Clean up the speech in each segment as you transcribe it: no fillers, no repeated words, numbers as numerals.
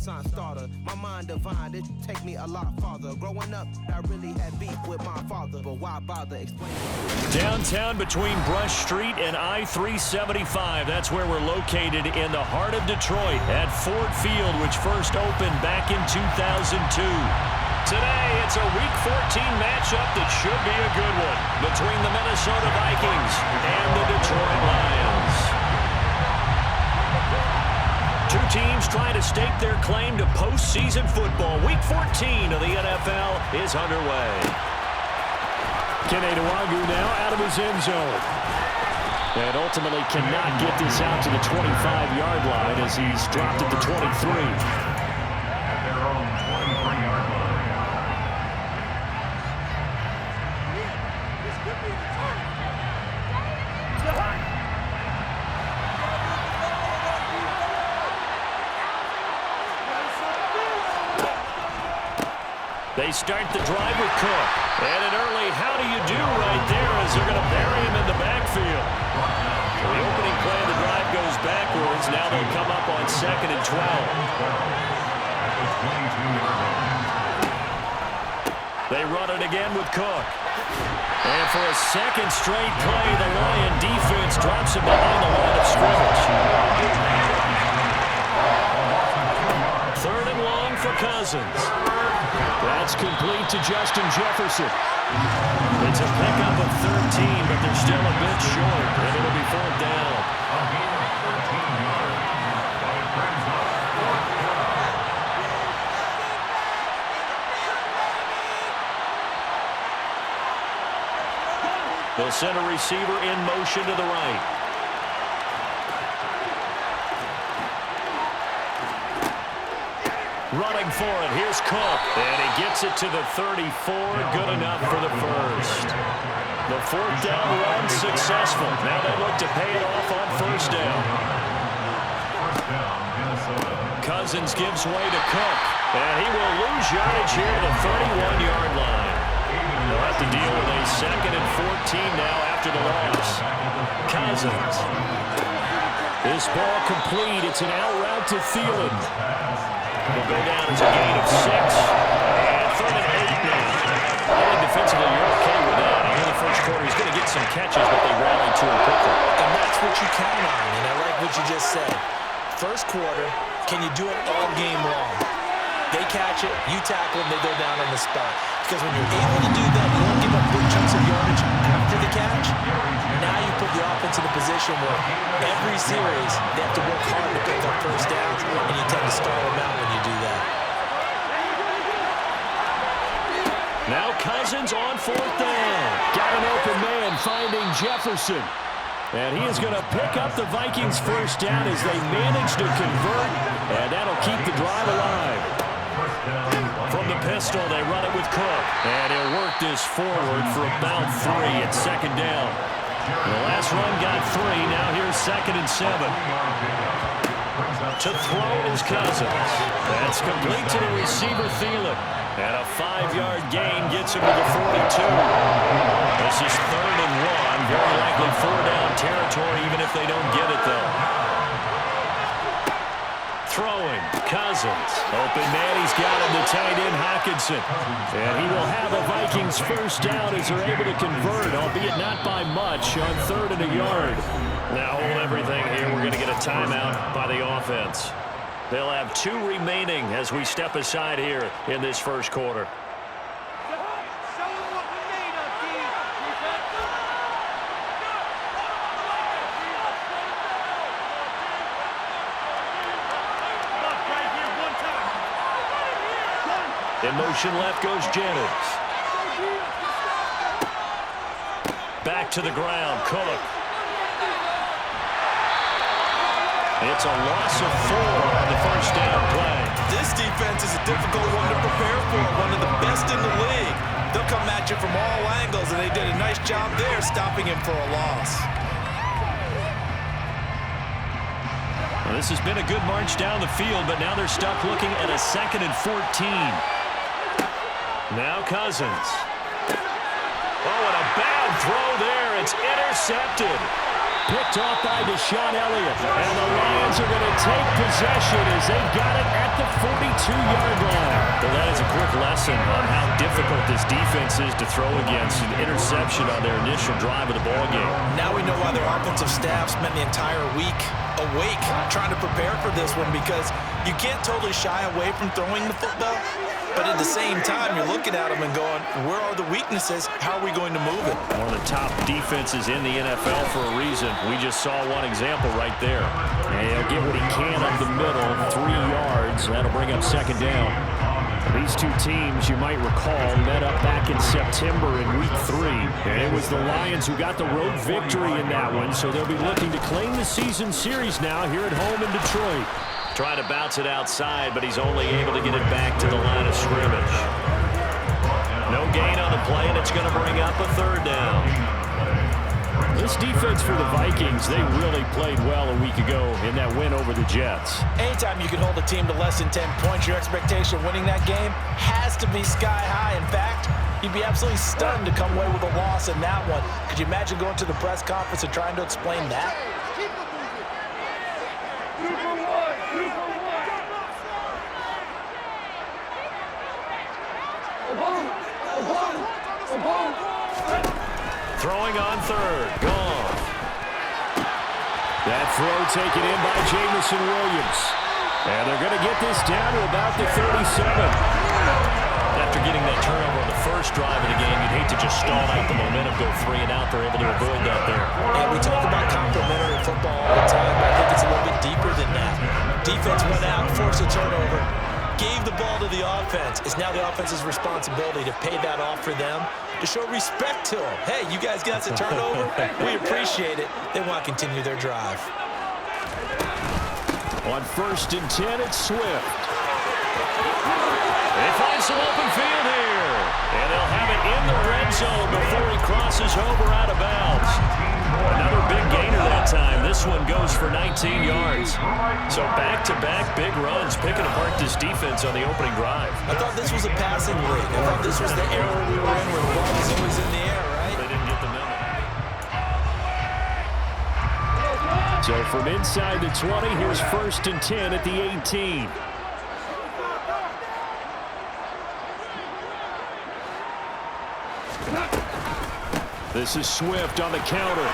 Renaissance starter. My mind divine, it take me a lot farther. Growing up, I really had beef with my father, but why bother explaining? Downtown between Brush Street and I-375. That's where we're located in the heart of Detroit at Ford Field, which first opened back in 2002. Today, it's a Week 14 matchup that should be a good one between the Minnesota Vikings and the Detroit Lions. Two teams trying to stake their claim to postseason football. Week 14 of the NFL is underway. Kene Nwangwu now out of his end zone. And ultimately cannot get this out to the 25-yard line as he's dropped at the 23. They start the drive with Cook. And an early how do you do right there as they're going to bury him in the backfield. So the opening play of the drive goes backwards. Now they'll come up on 2nd and 12. They run it again with Cook. And for a second straight play, the Lion defense drops him behind the line of scrimmage. 3rd and long for Cousins. That's complete to Justin Jefferson. It's a pickup of 13, but they're still a bit short, and it'll be 4th down. They'll send a receiver in motion to the right. Running for it, here's Cook, and he gets it to the 34, good enough for the first. The 4th down run successful. Now they look to pay it off on 1st down. Cousins gives way to Cook, and he will lose yardage here at the 31-yard line. They'll have to deal with a 2nd and 14 now after the loss. Cousins. This ball complete, it's an out route to Thielen. Will go down as a gain of 6. And 3rd and 8 now. I think defensively you're okay with that. I know the first quarter he's going to get some catches, but they rally to him quickly. And that's what you count on, and I like what you just said. First quarter, can you do it all game long? They catch it, you tackle them, they go down on the spot. Because when you're able to do that, you don't give up big chunks of yardage after the catch. Now you put the offense in a position where every series they have to work hard to pick up first downs, and you tend to stall them out when you do that. Now Cousins on 4th down. Got an open man finding Jefferson. And he is going to pick up the Vikings' first down as they manage to convert, and that'll keep the drive alive. From the pistol, they run it with Cook. And he'll work this forward for about 3 at 2nd down. The last run got 3. Now here's 2nd and 7. To throw is Cousins. That's complete to the receiver, Thielen. And a 5-yard gain gets him to the 42. This is 3rd and 1. Very likely 4-down territory, even if they don't get it, though. Throwing, Cousins. Open man, he's got him, the tight end, Hockenson. And he will have a Vikings first down as they're able to convert, albeit not by much, on 3rd and a yard. Now hold everything here. We're going to get a timeout by the offense. They'll have 2 remaining as we step aside here in this first quarter. In motion left goes Jennings. Back to the ground, Cook. It's a loss of 4 on the first down play. This defense is a difficult one to prepare for, one of the best in the league. They'll come at you from all angles, and they did a nice job there stopping him for a loss. Well, this has been a good march down the field, but now they're stuck looking at a 2nd and 14. Now Cousins. Oh, and a bad throw there. It's intercepted. Picked off by Deshaun Elliott. And the Lions are going to take possession as they've got it at the 32-yard line. Well, that is a quick lesson on how difficult this defense is to throw against. An interception on their initial drive of the ballgame. Now we know why their offensive staff spent the entire week awake trying to prepare for this one, because you can't totally shy away from throwing the football, but at the same time, you're looking at them and going, where are the weaknesses? How are we going to move it? One of the top defenses in the NFL for a reason. We just saw one example right there. And he'll get what he can up the middle, 3 yards. That'll bring up second down. These two teams, you might recall, met up back in September in Week 3. And it was the Lions who got the road victory in that one, so they'll be looking to claim the season series now here at home in Detroit. Trying to bounce it outside, but he's only able to get it back to the line of scrimmage. No gain on the play, and it's going to bring up a third down. This defense for the Vikings, they really played well a week ago in that win over the Jets. Anytime you can hold a team to less than 10 points, your expectation of winning that game has to be sky high. In fact, you'd be absolutely stunned to come away with a loss in that one. Could you imagine going to the press conference and trying to explain that? Throwing on third. Gone. That throw taken in by Jamison Williams. And they're going to get this down to about the 37. After getting that turnover on the first drive of the game, you'd hate to just stall out the momentum, go 3 and out. They're able to avoid that there. And we talk about complementary football all the time, but I think it's a little bit deeper than that. Defense went out, forced a turnover, gave the ball to the offense. It's now the offense's responsibility to pay that off for them, to show respect to them. Hey, you guys got the turnover. We appreciate it. They want to continue their drive. On 1st and 10, it's Swift. They find some open field here. And they'll have it in the red zone before he crosses over out of bounds. Another big gainer that time. This one goes for 19 yards. So back-to-back big runs, picking apart this defense on the opening drive. I thought this was a passing league. I thought this was the era we were in where the ball was always in the air, right? They didn't get the memo. So from inside the 20, here's 1st and 10 at the 18. This is Swift on the counter.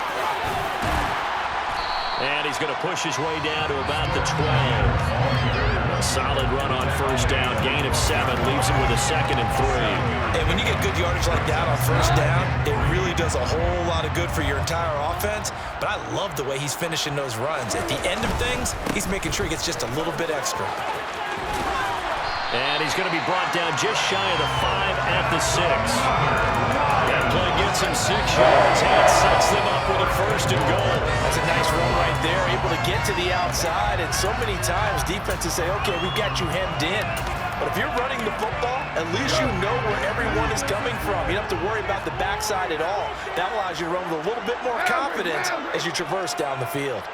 And he's going to push his way down to about the 12. A solid run on 1st down. Gain of 7 leaves him with a 2nd and 3. And when you get good yardage like that on 1st down, it really does a whole lot of good for your entire offense. But I love the way he's finishing those runs. At the end of things, he's making sure he gets just a little bit extra. And he's going to be brought down just shy of the 5 at the 6. That play gets him 6 yards and sets them up with a 1st and goal. That's a nice run right there, able to get to the outside. And so many times defenses say, okay, we've got you hemmed in. But if you're running the football, at least you know where everyone is coming from. You don't have to worry about the backside at all. That allows you to run with a little bit more confidence as you traverse down the field.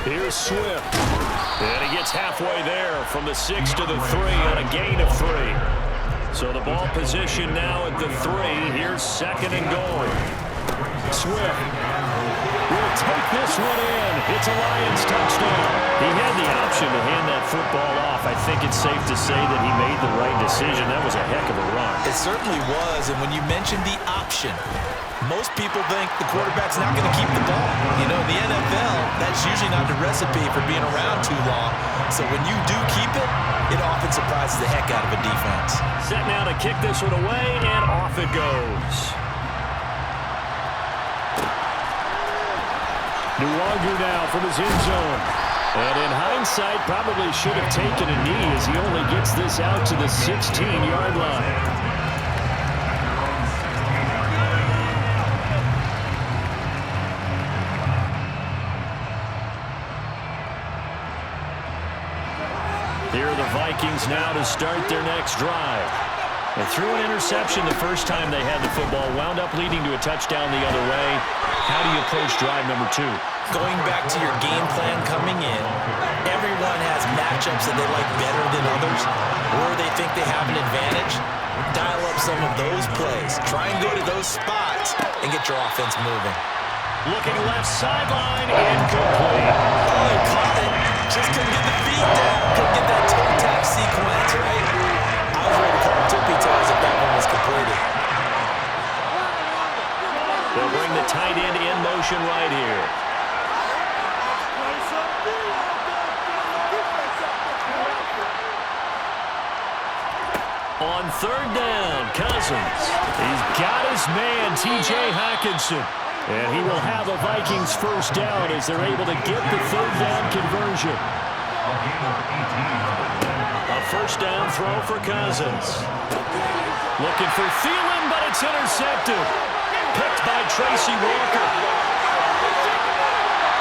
Here's Swift. And he gets halfway there from the 6 to the 3 on a gain of 3. So the ball position now at the 3. Here's 2nd and goal. Swift will take this one in. It's a Lions touchdown. He had the option to hand that football off. I think it's safe to say that he made the right decision. That was a heck of a run. It certainly was. And when you mentioned the option, most people think the quarterback's not going to keep the ball. You know, in the NFL, that's usually not the recipe for being around too long. So when you do keep it, it often surprises the heck out of a defense. Set now to kick this one away, and off it goes. Nwangu now from his end zone. And in hindsight, probably should have taken a knee as he only gets this out to the 16-yard line. Here are the Vikings now to start their next drive. They threw an interception the first time they had the football, wound up leading to a touchdown the other way. How do you approach drive number 2? Going back to your game plan coming in, everyone has matchups that they like better than others, or they think they have an advantage. Dial up some of those plays. Try and go to those spots and get your offense moving. Looking left sideline, incomplete. Oh, he caught it. Just couldn't get the feet down. Couldn't get On third down, Cousins. He's got his man, T.J. Hockenson. And he will have a Vikings first down as they're able to get the third down conversion. A first down throw for Cousins. Looking for Thielen, but it's intercepted. Picked by Tracy Walker.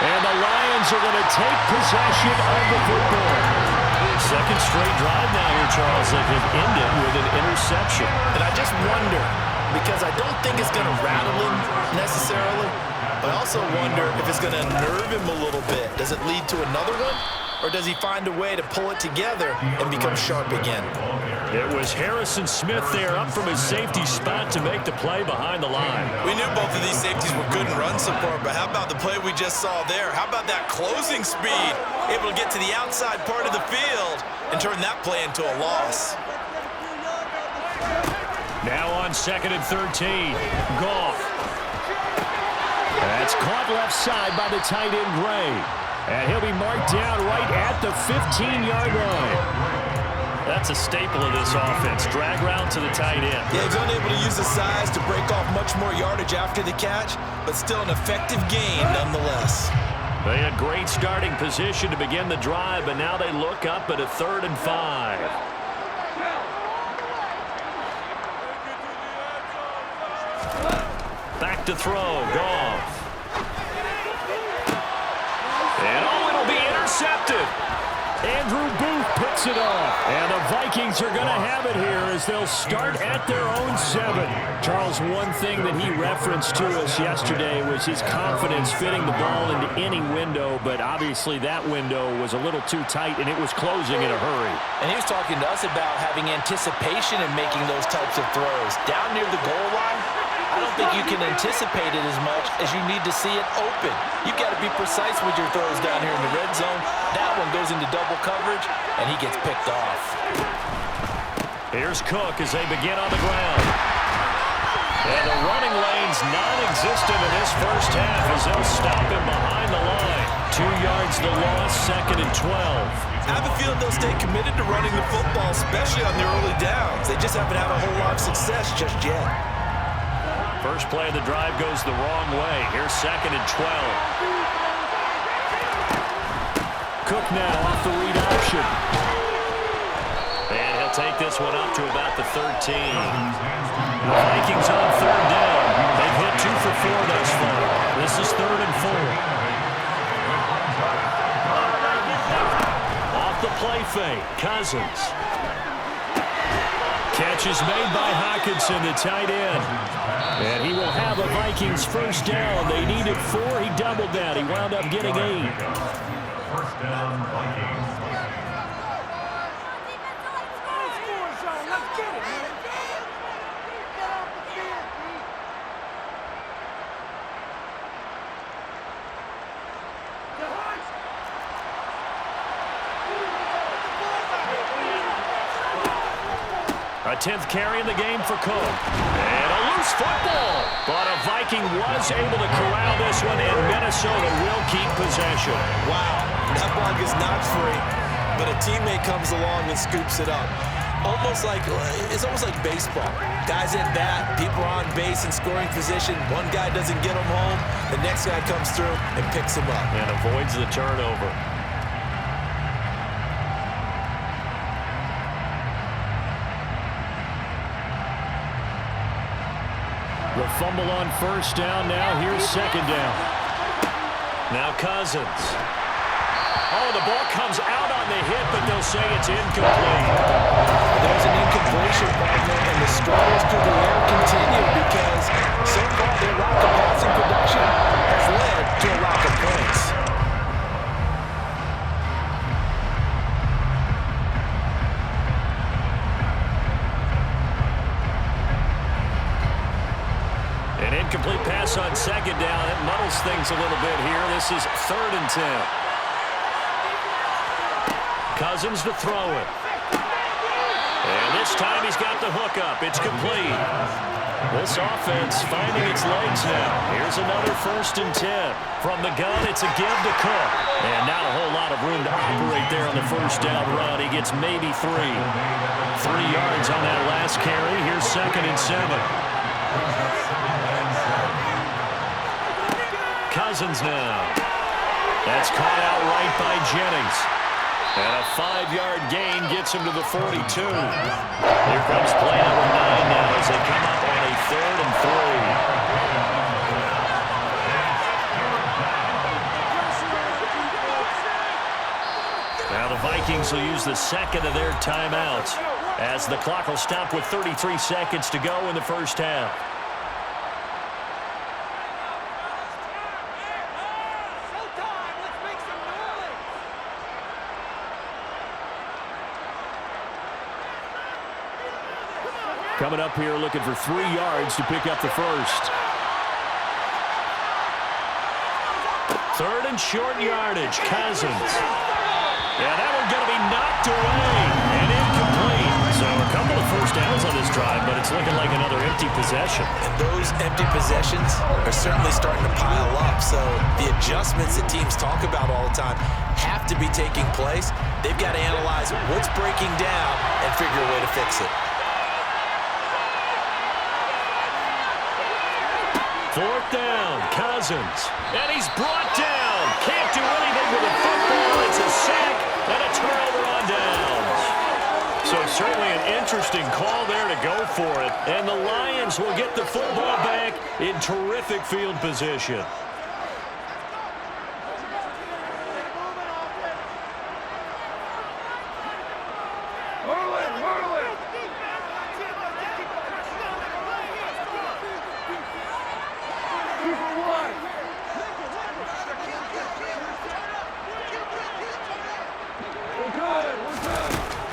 And the Lions are going to take possession of the football. Second straight drive now here, Charles, that have ended with an interception. And I just wonder, because I don't think it's going to rattle him necessarily, but I also wonder if it's going to nerve him a little bit. Does it lead to another one? Or does he find a way to pull it together and become sharp again? It was Harrison Smith there up from his safety spot to make the play behind the line. We knew both of these safeties were good in run support, but how about the play we just saw there? How about that closing speed? Able to get to the outside part of the field and turn that play into a loss. Now on 2nd and 13. Goff. That's caught left side by the tight end Gray. And he'll be marked down right at the 15-yard line. That's a staple of this offense. Drag route to the tight end. Yeah, he's unable to use his size to break off much more yardage after the catch, but still an effective gain nonetheless. They had great starting position to begin the drive, but now they look up at a 3rd and 5. Back to throw. Goff. And it'll be intercepted. Andrew Booth picks it off. And the Vikings are going to have it here as they'll start at their own 7. Charles, one thing that he referenced to us yesterday was his confidence fitting the ball into any window, but obviously that window was a little too tight, and it was closing in a hurry. And he was talking to us about having anticipation in making those types of throws. Down near the goal line, I don't think you can anticipate it as much as you need to see it open. You've got to be precise with your throws down here in the red zone. That one goes into double coverage, and he gets picked off. Here's Cook as they begin on the ground. And the running lane's non-existent in this first half as they'll stop him behind the line. 2 yards the loss, 2nd and 12. I have a feeling they'll stay committed to running the football, especially on the early downs. They just haven't had a whole lot of success just yet. First play of the drive goes the wrong way. Here's 2nd and 12. Cook now off the read option. And he'll take this one up to about the 13. The Vikings on 3rd down. They've hit 2 for 4 thus far. This is 3rd and 4. Off the play fake. Cousins. Catch is made by Hockenson, the tight end. And he will have a Vikings first down. They needed 4. He doubled that. He wound up getting 8. First down, Vikings. Let's get it, man. A 10th carry in the game for Cook. And a loose football. But a Viking was able to corral this one, and Minnesota will keep possession. Wow, that ball gets knocked free, but a teammate comes along and scoops it up. It's almost like baseball. Guys at bat, people are on base in scoring position. One guy doesn't get him home, the next guy comes through and picks him up. And avoids the turnover. The fumble on first down. Now here's 2nd down. Now Cousins. Oh, the ball comes out on the hit, but they'll say it's incomplete. There's an incompletion, partner, and the struggles through the air continue because so far their lack of passing production has led to a lack of points. An incomplete pass on 2nd down. It muddles things a little bit here. This is 3rd and 10. Cousins to throw it. And this time he's got the hook up. It's complete. This offense finding its legs now. Here's another 1st and 10. From the gun, it's a give to Cook. And not a whole lot of room to operate there on the 1st down run. He gets maybe 3. 3 yards on that last carry. Here's 2nd and 7. Cousins now. That's caught out right by Jennings. And a 5-yard gain gets him to the 42. Here comes play number 9 now as they come up on a 3rd and 3. Now the Vikings will use the 2nd of their timeouts as the clock will stop with 33 seconds to go in the 1st half. Coming up here looking for 3 yards to pick up the 1st. 3rd and short yardage. Cousins. Yeah, that one's going to be knocked away and incomplete. So a couple of 1st downs on this drive, but it's looking like another empty possession. And those empty possessions are certainly starting to pile up. So the adjustments that teams talk about all the time have to be taking place. They've got to analyze what's breaking down and figure a way to fix it. 4th down, Cousins. And he's brought down. Can't do anything with the football. It's a sack and a turnover on downs. So certainly an interesting call there to go for it. And the Lions will get the football back in terrific field position.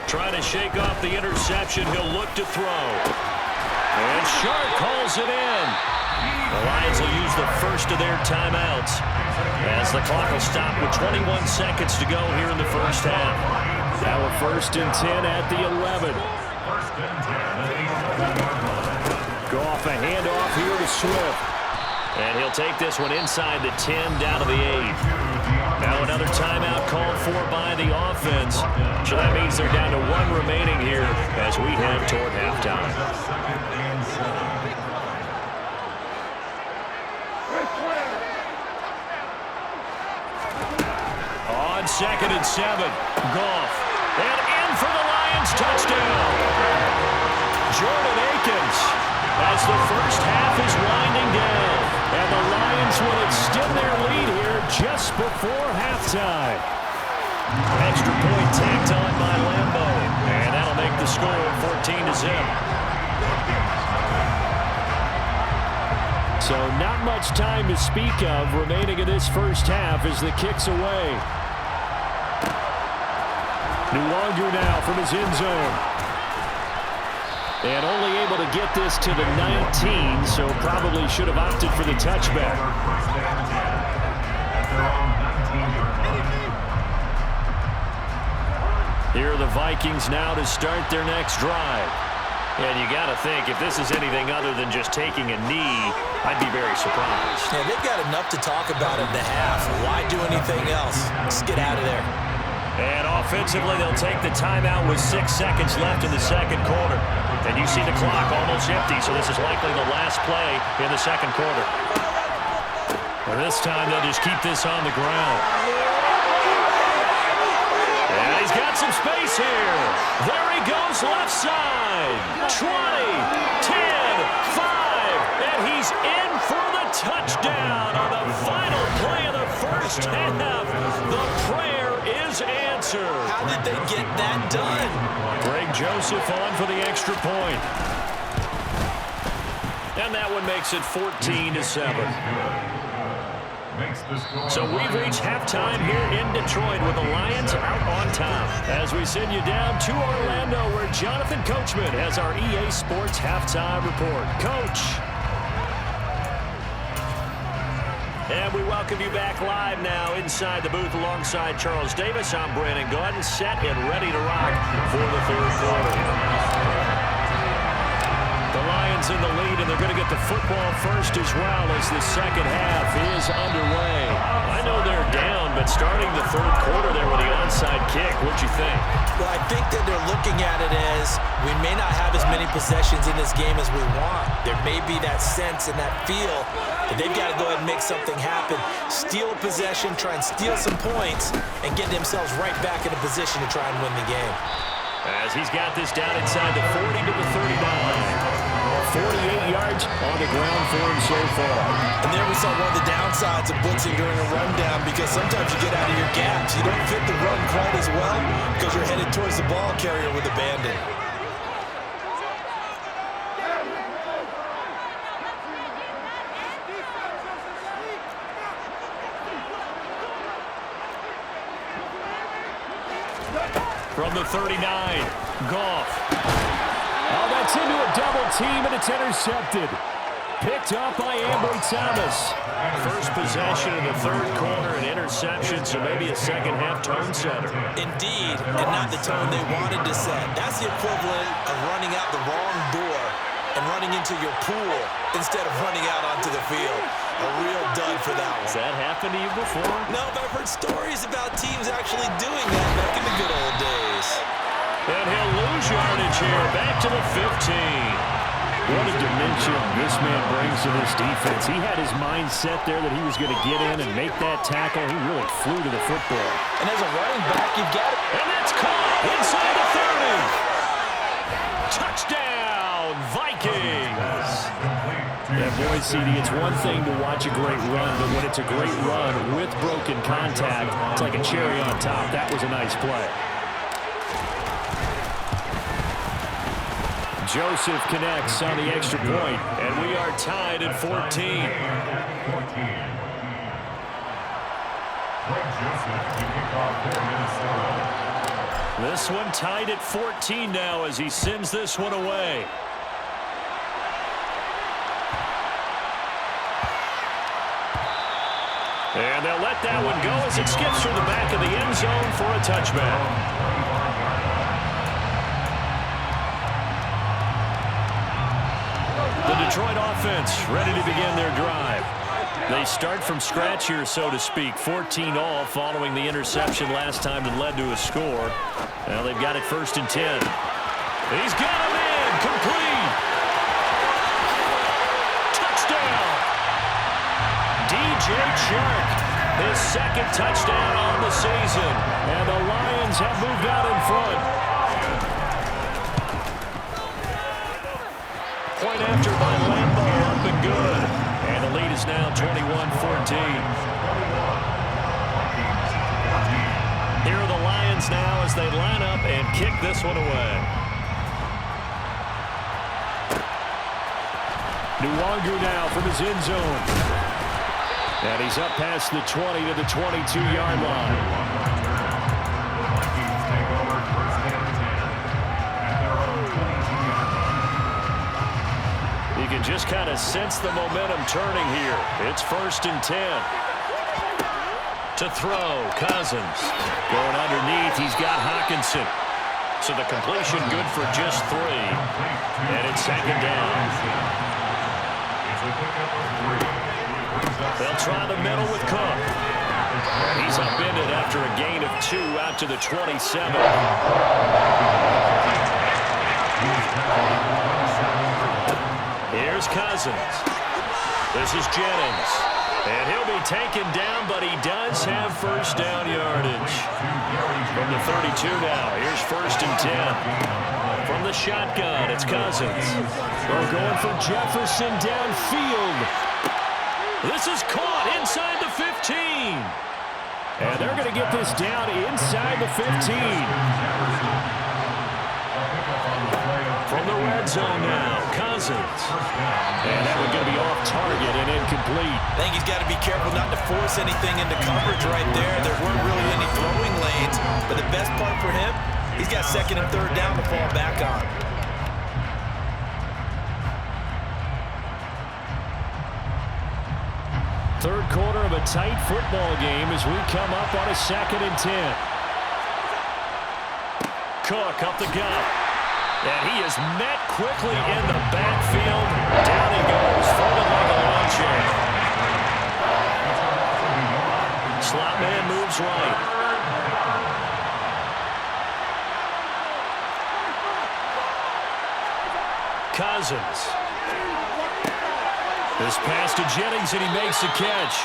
Trying to shake off the interception. He'll look to throw. And Sharp calls it in. The Lions will use the 1st of their timeouts as the clock will stop with 21 seconds to go here in the 1st half. Now a 1st and 10 at the 11. Goff a handoff here to Swift. And he'll take this one inside the 10 down to the 8. Now another timeout called for by the offense. So that means they're down to 1 remaining here as we head toward halftime. On 2nd and 7, Goff. And in for the Lions touchdown. Jordan Akins as the 1st half is winding down. And the Lions will extend their lead here just before halftime. Extra point tacked on by Lambeau. And that'll make the score 14-0. So not much time to speak of remaining in this 1st half as the kick's away. Nuwanger now from his end zone. And only able to get this to the 19, so probably should have opted for the touchback. Here are the Vikings now to start their next drive. And you got to think, if this is anything other than just taking a knee, I'd be very surprised. Yeah, they've got enough to talk about in the half. Why do anything else? Let's get out of there. And offensively, they'll take the timeout with 6 seconds left in the 2nd quarter. And you see the clock almost empty, so this is likely the last play in the 2nd quarter. And this time, they'll just keep this on the ground. And he's got some space here. There he goes left side. 20, 10, 5, and he's in for the touchdown on the final play of the 1st half. The prayer is answered. How did they get that done? Greg Joseph on for the extra point. And that one makes it 14-7. So we've reached halftime here in Detroit with the Lions out on top. As we send you down to Orlando where Jonathan Coachman has our EA Sports halftime report. Coach. And we welcome you back live now inside the booth alongside Charles Davis. I'm Brandon Gordon, set and ready to rock for the 3rd quarter. Lions in the lead, and they're going to get the football first as well as the second half is underway. I know they're down, but starting the third quarter there with the onside kick, what'd you think? Well, I think that they're looking at it as we may not have as many possessions in this game as we want. There may be that sense and that feel that they've got to go ahead and make something happen, steal a possession, try and steal some points, and get themselves right back in a position to try and win the game. As he's got this down inside the 40 to the 39. 48 yards on the ground for him so far. And there we saw one of the downsides of blitzing during a rundown, because sometimes you get out of your gaps. You don't fit the run quite as well because you're headed towards the ball carrier with abandon. From the 39, Goff. Oh, that's into a double team, and it's intercepted. Picked up by Ambry Thomas. First possession in the third quarter, an interception, so maybe a second-half tone setter. Indeed, and not the tone they wanted to set. That's the equivalent of running out the wrong door and running into your pool instead of running out onto the field. A real dud for that one. Has that happened to you before? No, but I've heard stories about teams actually doing that back in the good old days. And he'll lose yardage here, back to the 15. What a dimension this man brings to this defense. He had his mind set there that he was going to get in and make that tackle. He really flew to the football. And as a running back, you've got it. And that's caught inside the 30. Touchdown, Vikings. Yeah, boy, CD, it's one thing to watch a great run, but when it's a great run with broken contact, it's like a cherry on top. That was a nice play. Joseph connects on the extra point, and we are tied at 14. This one tied at 14 now as he sends this one away. And they'll let that one go as it skips through the back of the end zone for a touchback. The Detroit offense ready to begin their drive. They start from scratch here, so to speak. 14 all following the interception last time that led to a score. Now they've got it 1st and 10. He's got him in. Complete. Touchdown. DJ Chark, his second touchdown on the season. And the Lions have moved out in front. Point after by Lambeau, up and good. And the lead is now 21-14. Here are the Lions now as they line up and kick this one away. Nwangu now from his end zone. And he's up past the 20 to the 22-yard line. You can just kind of sense the momentum turning here. It's 1st and 10. To throw, Cousins. Going underneath, he's got Hockenson. So the completion good for just 3. And it's 2nd down. They'll try the middle with Cook. He's upended after a gain of 2 out to the 27. Here's Cousins. This is Jennings. And he'll be taken down, but he does have 1st down yardage. From the 32 now, here's 1st and 10. From the shotgun, it's Cousins. They're going for Jefferson downfield. This is caught inside the 15. And they're going to get this down inside the 15. From the red zone now, Cousins. And that one's going to be off target and incomplete. I think he's got to be careful not to force anything into coverage right there. There weren't really any throwing lanes, but the best part for him, he's got 2nd and 3rd down to fall back on. Third quarter of a tight football game as we come up on a 2nd and 10. Cook up the gut. And he is met quickly in the backfield. Down he goes, folded like a lawn chair. Slot man moves right. Cousins. This pass to Jennings, and he makes the catch.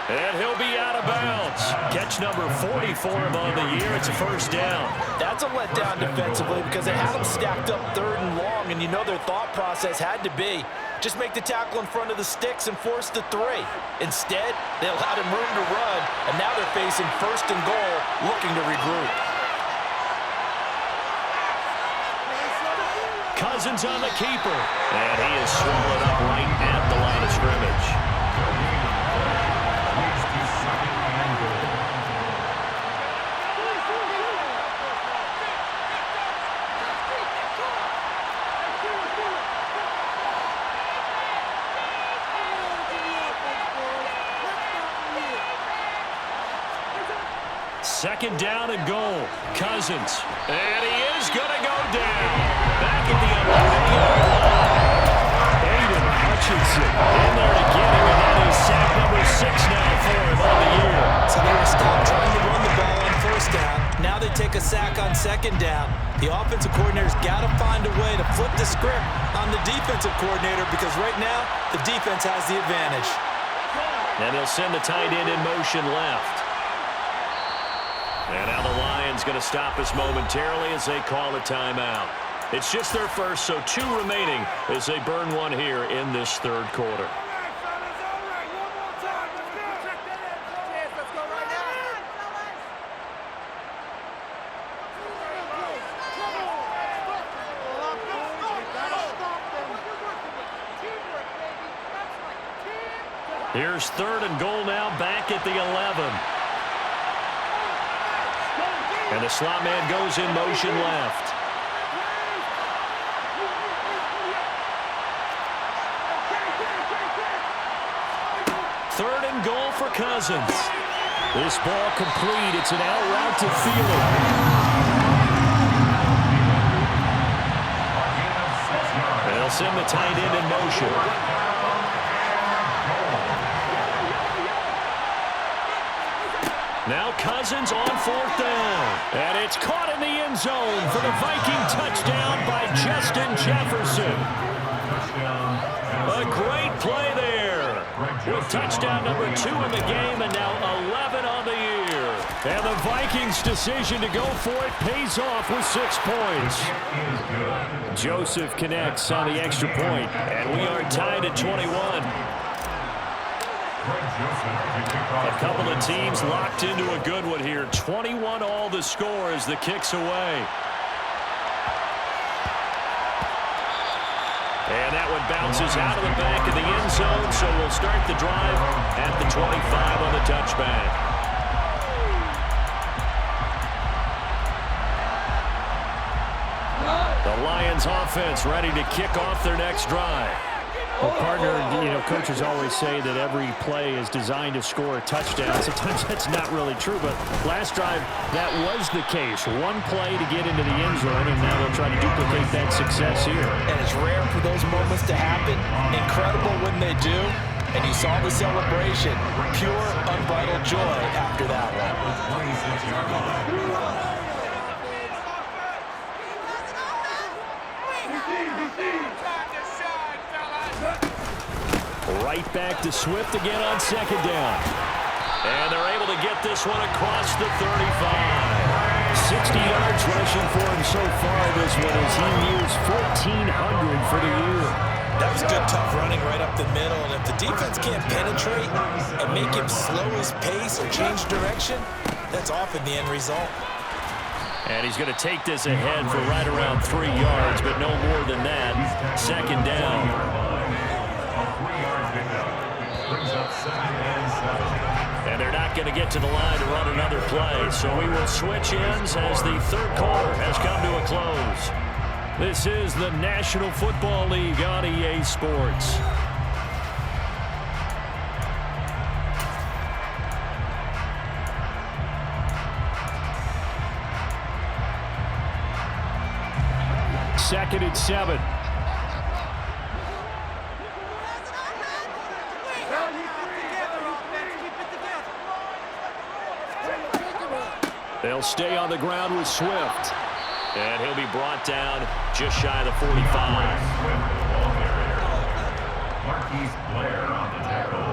And he'll be out of bounds. Catch number 40 for him on the year. It's a first down. That's a letdown defensively because they had them stacked up 3rd and long, and you know their thought process had to be just make the tackle in front of the sticks and force the 3. Instead, they allowed him room to run, and now they're facing 1st and goal, looking to regroup. Cousins on the keeper. And he is swallowed up right at the line of scrimmage. Second down and goal. Cousins. And he is going to go down. Back at the 11-yard line. Aiden Hutchinson in there to get him, and that is sack number 6 now for him on the year. So they were stopped trying to run the ball on 1st down. Now they take a sack on 2nd down. The offensive coordinator's got to find a way to flip the script on the defensive coordinator because right now the defense has the advantage. And they'll send the tight end in motion left. And now the Lions going to stop us momentarily as they call a timeout. It's just their first, so 2 remaining as they burn one here in this 3rd quarter. Here's 3rd and goal now, back at the 11. And the slot man goes in motion left. Third and goal for Cousins. This ball complete. It's an out route to Thielen. They'll send the tight end in motion. Now Cousins on 4th down. And it's caught in the end zone for the Viking touchdown by Justin Jefferson. A great play there. With touchdown number 2 in the game and now 11 on the year. And the Vikings' decision to go for it pays off with 6 points. Joseph connects on the extra point, and we are tied at 21. A couple of teams locked into a good one here. 21 all the score as the kick's away. And that one bounces out of the back of the end zone, so we'll start the drive at the 25 on the touchback. The Lions offense ready to kick off their next drive. Well, partner, you know, coaches always say that every play is designed to score a touchdown. Sometimes that's not really true, but last drive, that was the case. One play to get into the end zone, and now they'll try to duplicate that success here. And it's rare for those moments to happen. Incredible when they do. And you saw the celebration. Pure, unbridled joy after that one. Right back to Swift again on 2nd down. And they're able to get this one across the 35. 60 yards rushing for him so far this one as he nears 1,400 for the year. That was good, tough running right up the middle. And if the defense can't penetrate and make him slow his pace or change direction, that's often the end result. And he's going to take this ahead for right around 3 yards, but no more than that. 2nd down. And they're not going to get to the line to run another play, so we will switch ends as the 3rd quarter has come to a close. This is the National Football League on EA Sports. 2nd and 7. They'll stay on the ground with Swift. And he'll be brought down just shy of the 45. Marquise Blair on the tackle.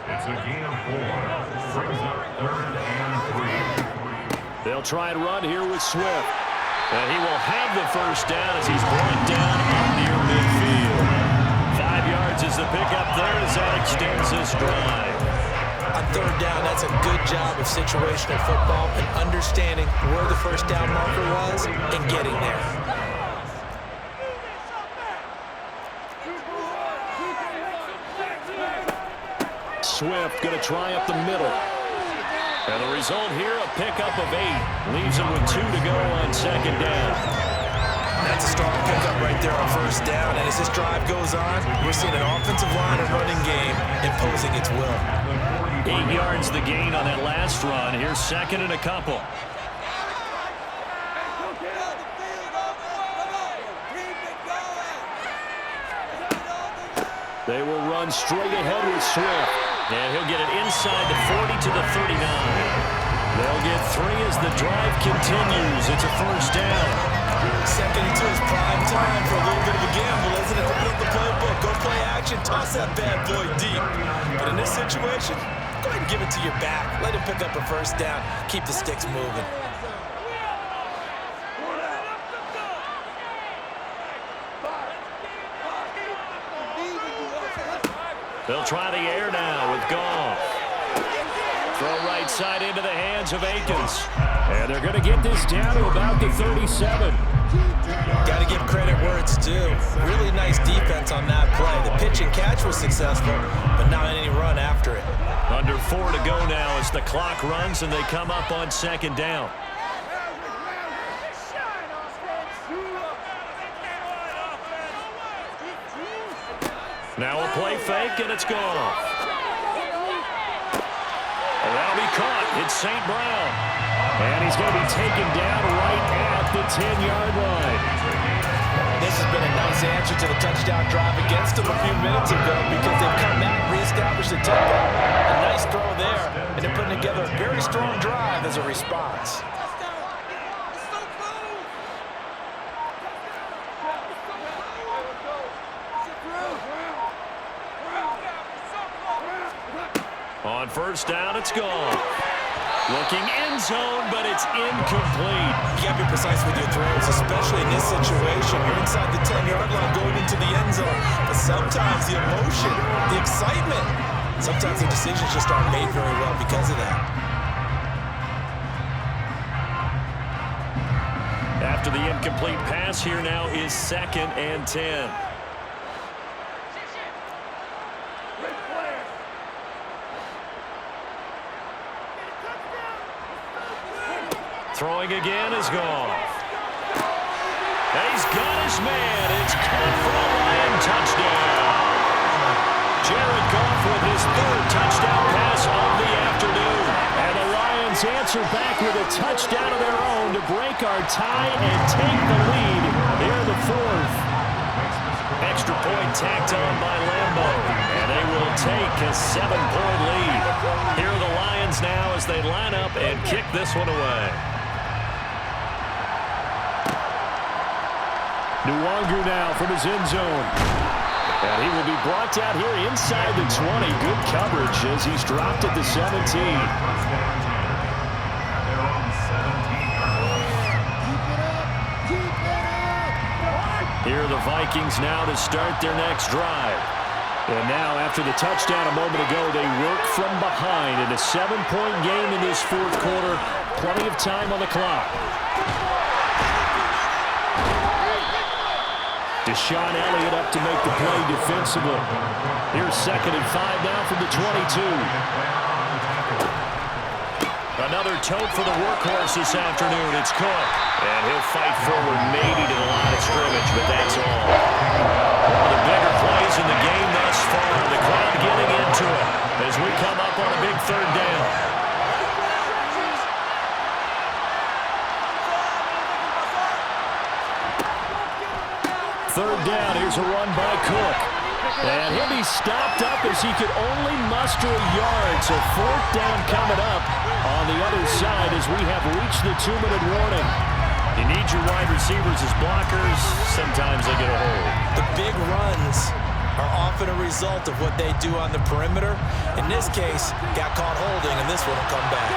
It's a gain of 4. Brings up 3rd and 3. They'll try and run here with Swift. And he will have the first down as he's brought down up near midfield. 5 yards is the pickup there as that extends this drive. On 3rd down, that's a good job of situational football and understanding where the first down marker was and getting there. Swift going to try up the middle. And the result here, a pickup of 8. Leaves him with 2 to go on 2nd down. That's a strong pickup right there on 1st down. And as this drive goes on, we're seeing an offensive line and running game imposing its will. 8 yards the gain on that last run. Here's 2nd and a couple. They will run straight ahead with Swift. And he'll get it inside the 40 to the 39. They'll get 3 as the drive continues. It's a first down. 2nd and 2 is prime time for a little bit of a gamble, isn't it? Open up the playbook, go play action, toss that bad boy deep. But in this situation, go ahead and give it to your back. Let him pick up a first down. Keep the sticks moving. They'll try the air now with Goff. Throw right side into the hands of Akins. And they're going to get this down to about the 37. Got to give credit where it's due. Really nice defense on that play. The pitch and catch was successful, but not any run after it. Under 4 to go now as the clock runs and they come up on 2nd down. Now a play fake, and it's gone. And that'll be caught. It's St. Brown. And he's going to be taken down right at the 10-yard line. This has been a nice answer to the touchdown drive against them a few minutes ago because they've come back, reestablished the tempo. A nice throw there, and they're putting together a very strong drive as a response. On 1st down, it's gone. Looking end zone, but it's incomplete. You got to be precise with your throws, especially in this situation. You're inside the 10-yard line going into the end zone. But sometimes the emotion, the excitement, sometimes the decisions just aren't made very well because of that. After the incomplete pass, here now is 2nd and 10. Throwing again is gone. And he's got his man. It's caught for a Lion touchdown. Jared Goff with his 3rd touchdown pass of the afternoon. And the Lions answer back with a touchdown of their own to break our tie and take the lead here in the 4th. Extra point tacked on by Lambeau. And they will take a 7-point lead. Here are the Lions now as they line up and kick this one away. Nwangu now from his end zone. And he will be brought down here inside the 20. Good coverage as he's dropped at the 17. Here are the Vikings now to start their next drive. And now, after the touchdown a moment ago, they work from behind in a 7-point game in this 4th quarter. Plenty of time on the clock. Deshaun Elliott up to make the play defensively. Here's 2nd and 5 now from the 22. Another tote for the workhorse this afternoon. It's Cook. And he'll fight forward maybe to the line of scrimmage, but that's all. One of the bigger plays in the game thus far. The crowd getting into it as we come up on a big 3rd down. Third down, here's a run by Cook. And he'll be stopped up as he could only muster a yard. So fourth down coming up on the other side as we have reached the 2-minute warning. You need your wide receivers as blockers. Sometimes they get a hold. The big runs are often a result of what they do on the perimeter. In this case, got caught holding, and this one will come back.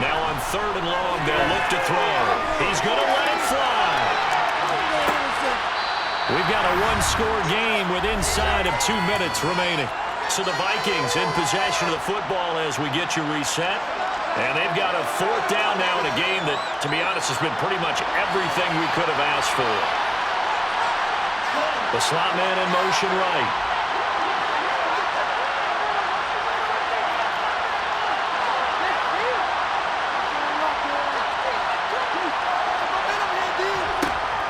Now on 3rd and long, they'll look to throw. He's going to let it fly. We've got a one-score game with inside of 2 minutes remaining. So the Vikings in possession of the football as we get you reset. And they've got a fourth down now in a game that, to be honest, has been pretty much everything we could have asked for. The slot man in motion right.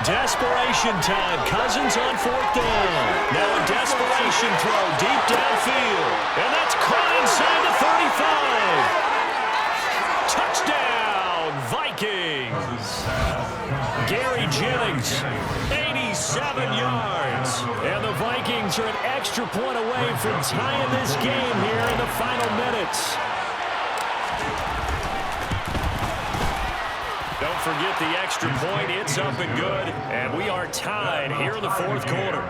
Desperation time. Cousins on fourth down. Now a desperation throw deep downfield. And that's caught inside the 35. Touchdown, Vikings. Gary Jennings, 87 yards. And the Vikings are an extra point away from tying this game here in the final minutes. Don't forget the extra point. It's up and good. And we are tied here in the fourth quarter.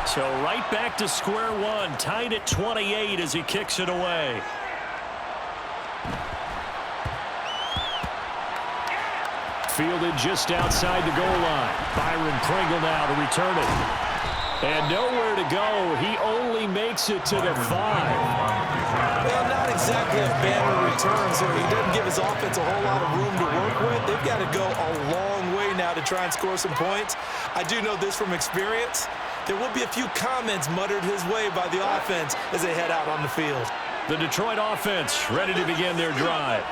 So right back to square one, tied at 28 as he kicks it away. Fielded just outside the goal line. Byron Pringle now to return it. And nowhere to go. He only makes it to the 5. Well, not exactly a banner return, so he doesn't give his offense a whole lot of room to work with. They've got to go a long way now to try and score some points. I do know this from experience. There will be a few comments muttered his way by the offense as they head out on the field. The Detroit offense ready to begin their drive.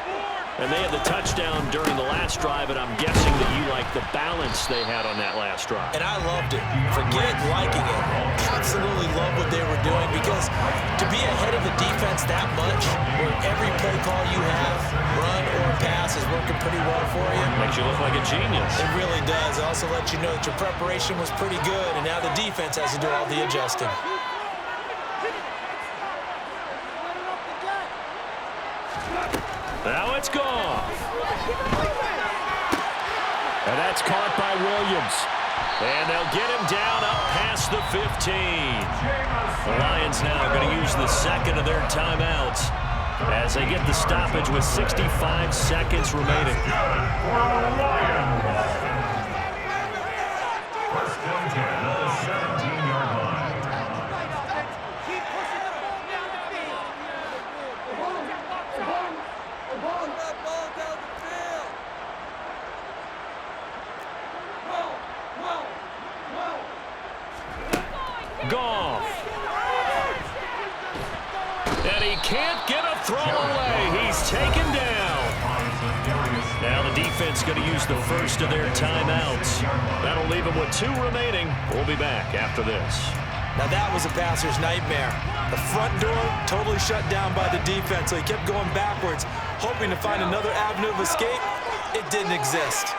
And they had the touchdown during the last drive, and I'm guessing that you like the balance they had on that last drive. And I loved it. Forget liking it. Absolutely love what they were doing, because to be ahead of the defense that much, where every play call you have, run or pass, is working pretty well for you. Makes you look like a genius. It really does. It also lets you know that your preparation was pretty good, and now the defense has to do all the adjusting. Now it's gone. And that's caught by Williams. And they'll get him down up past the 15. The Lions now going to use the second of their timeouts as they get the stoppage with 65 seconds remaining. First and 10 at the 17-yard line. Goff. And he can't get a throw away. He's taken down. Now the defense going to use the first of their timeouts. That'll leave them with 2 remaining. We'll be back after this. Now that was a passer's nightmare. The front door totally shut down by the defense, so he kept going backwards, hoping to find another avenue of escape. It didn't exist.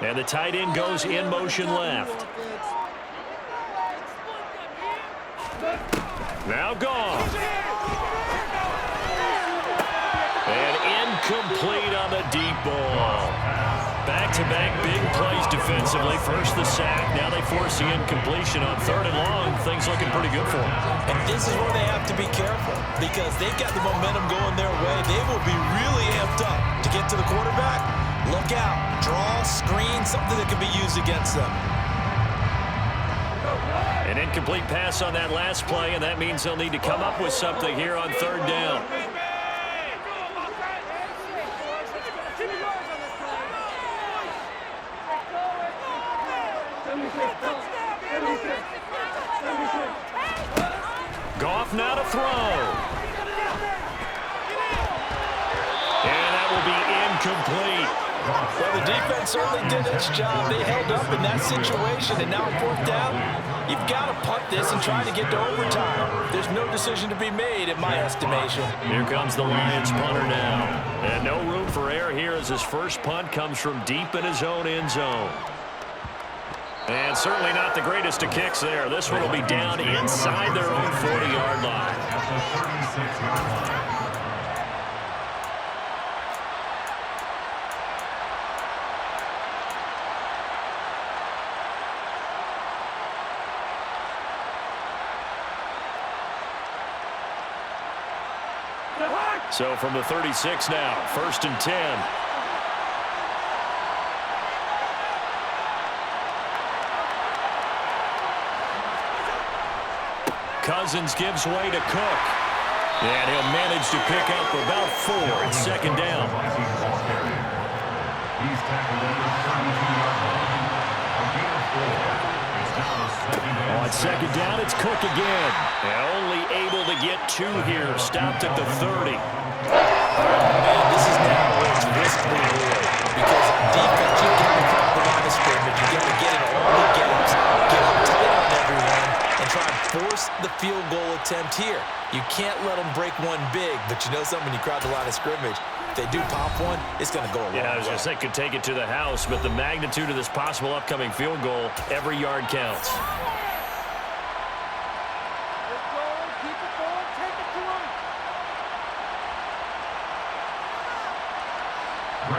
And the tight end goes in motion left. Now gone. And incomplete on the deep ball. Back-to-back big plays defensively. First the sack. Now they force the incompletion on 3rd and long. Things looking pretty good for them. And this is where they have to be careful, because they've got the momentum going their way. They will be really amped up to get to the quarterback. Look out. Draw, screen, something that can be used against them. An incomplete pass on that last play, and that means they'll need to come up with something here on 3rd down. half. Now to throw. And that will be incomplete. Well, the defense certainly did its job. They held up in that situation, and now on 4th down, you've got to punt this and try to get to overtime. There's no decision to be made, in my estimation. Here comes the Lions punter now. And no room for error here as his first punt comes from deep in his own end zone. And certainly not the greatest of kicks there. This one will be down inside their own 40-yard line. At the 36-yard line. So from the 36 now, 1st and 10. Cousins gives way to Cook. And he'll manage to pick up about 4 at 2nd down. He's tackled at the 32-yard line. A gain of 4. It's down to 2nd and On 2nd down, it's Cook again. And only able to get 2 here. Stopped at the 30. Man, this is now where it's risk reward. Because on defense, you've got to cut the line of scrimmage. You've got to get in all the gaps, get up tight on everyone, and try and force the field goal attempt here. You can't let them break one big, but you know something, when you crowd the line of scrimmage, if they do pop one, it's going to go a long way. Yeah, I was going to say, could take it to the house, but the magnitude of this possible upcoming field goal, every yard counts.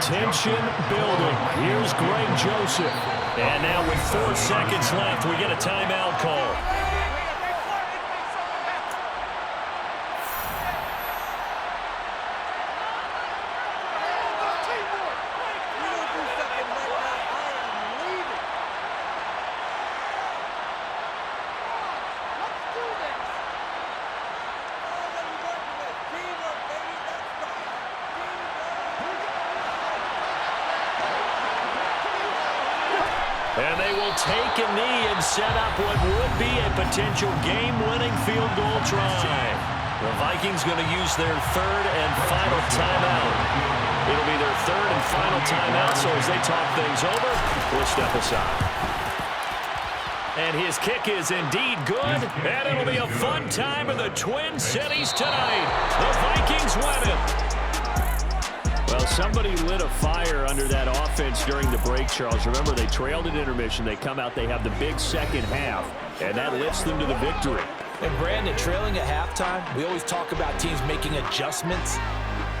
Tension building. Here's Greg Joseph. And now with 4 seconds left, we get a timeout call. And they will take a knee and set up what would be a potential game-winning field goal try. The Vikings going to use their 3rd and final timeout. It'll be their 3rd and final timeout, so as they talk things over, we'll step aside. And his kick is indeed good, and it'll be a fun time in the Twin Cities tonight. The Vikings win it. Well, somebody lit a fire under that offense during the break, Charles. Remember, they trailed at intermission. They come out, they have the big second half, and that lifts them to the victory. And Brandon, trailing at halftime, we always talk about teams making adjustments.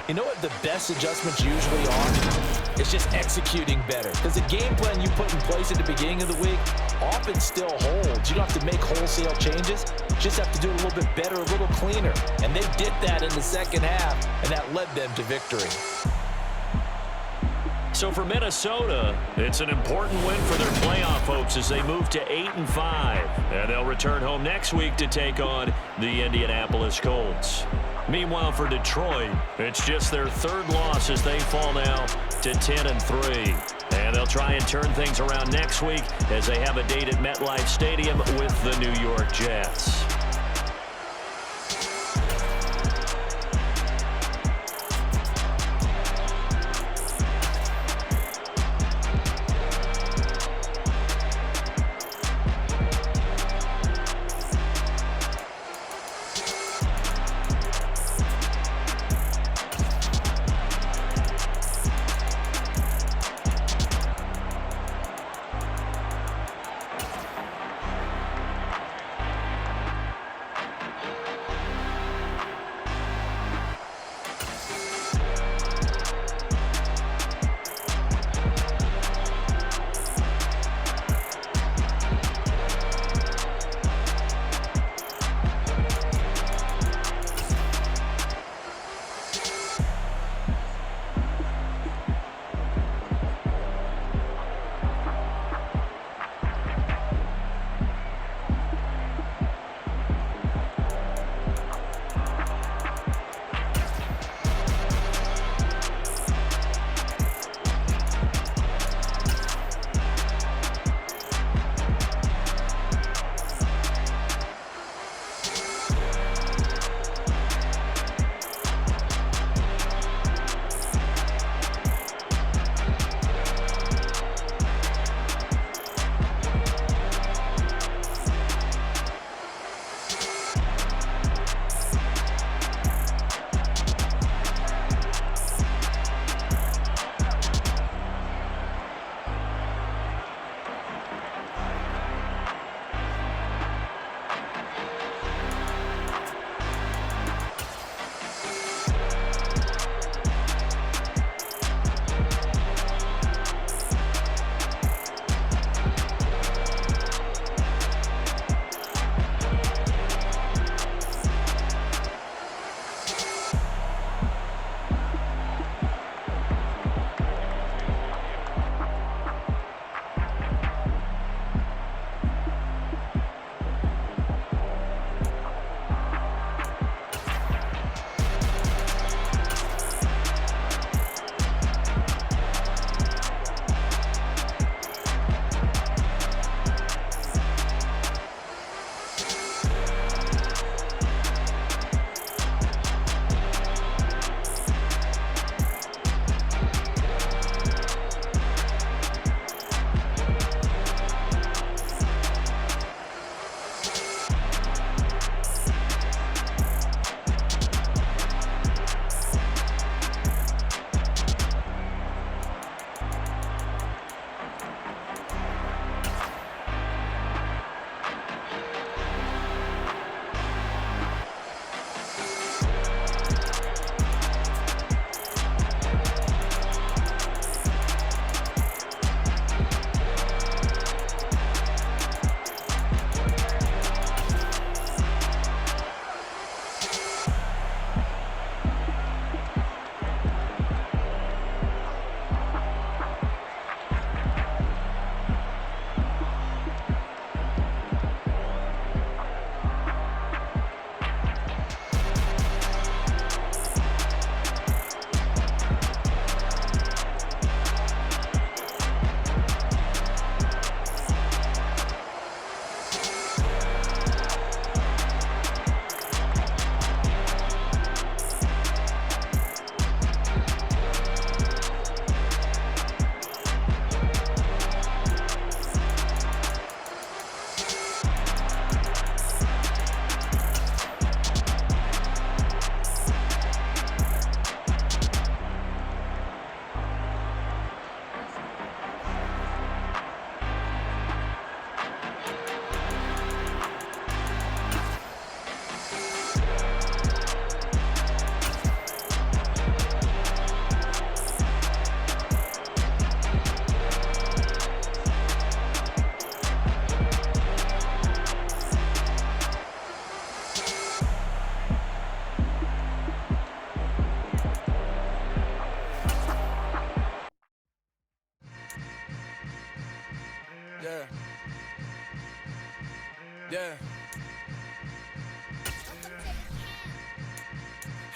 You know what the best adjustments usually are? It's just executing better. Because the game plan you put in place at the beginning of the week often still holds. You don't have to make wholesale changes. You just have to do it a little bit better, a little cleaner. And they did that in the second half, and that led them to victory. So for Minnesota, it's an important win for their playoff hopes as they move to 8-5. And they'll return home next week to take on the Indianapolis Colts. Meanwhile, for Detroit, it's just their 3rd loss as they fall now to 10-3. And they'll try and turn things around next week as they have a date at MetLife Stadium with the New York Jets.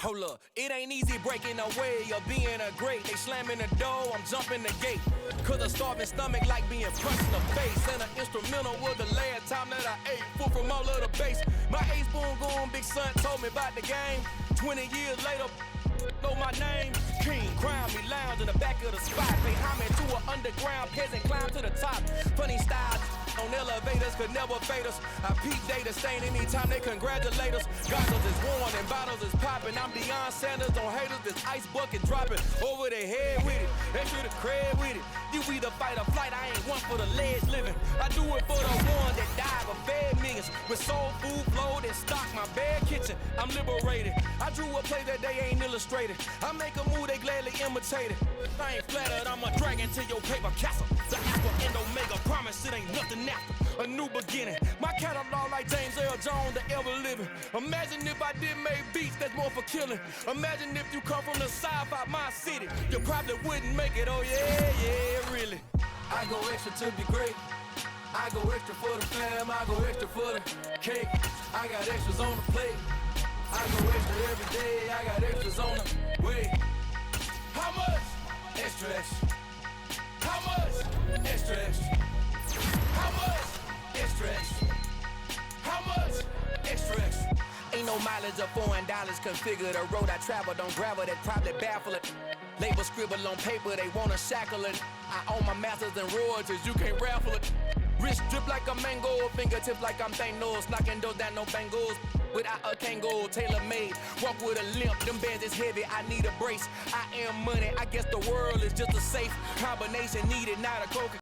Hold up, it ain't easy breaking away or being a great. They slamming the door, I'm jumping the gate. Cause a starving stomach like being punched in the face. And an instrumental was the last time that I ate. Full from all of the bass. My ace boom goon, big son told me about the game. 20 years later, know my name. King, crown me, lounge in the back of the spot. Pay homage to an underground peasant, climb to the top. Funny style on elevators could never fade us. I peep data stain anytime they congratulate us. Goggles is worn and bottles is popping. I'm Deion Sanders on haters, this ice bucket dropping over their head with it. They should have cred with it. You either fight or flight, I ain't one for the ledge living. I do it for the ones that die but fed millions. With soul food flowed and stock my bad kitchen. I'm liberated. I drew a play that they ain't illustrated. I make a move, they gladly imitate it. I ain't flattered, I'm a dragon to your paper castle. The Alpha and Omega, promise it ain't nothing after. A new beginning. My catalog like James Earl Jones, the ever living. Imagine if I did make beats that's more for killing. Imagine if you come from the sci-fi, my city. You probably wouldn't make it, oh yeah, really. I go extra to be great. I go extra for the fam, I go extra for the cake. I got extras on the plate. I go extra every day, I got extras on the way. How much? Extra, extra. How much? Extra, extra. How much? Extra, extra. How much? Extra, extra. Ain't no mileage of $4 configure the road I traveled on gravel that probably baffle it. Label scribble on paper, they wanna shackle it. I own my masters and royalties, you can't raffle it. Wrist drip like a mango, fingertips like I'm Thanos, knocking those down no bangles. Without a Kango, tailor-made, walk with a limp, them bands is heavy, I need a brace. I am money, I guess the world is just a safe combination needed, not a coca.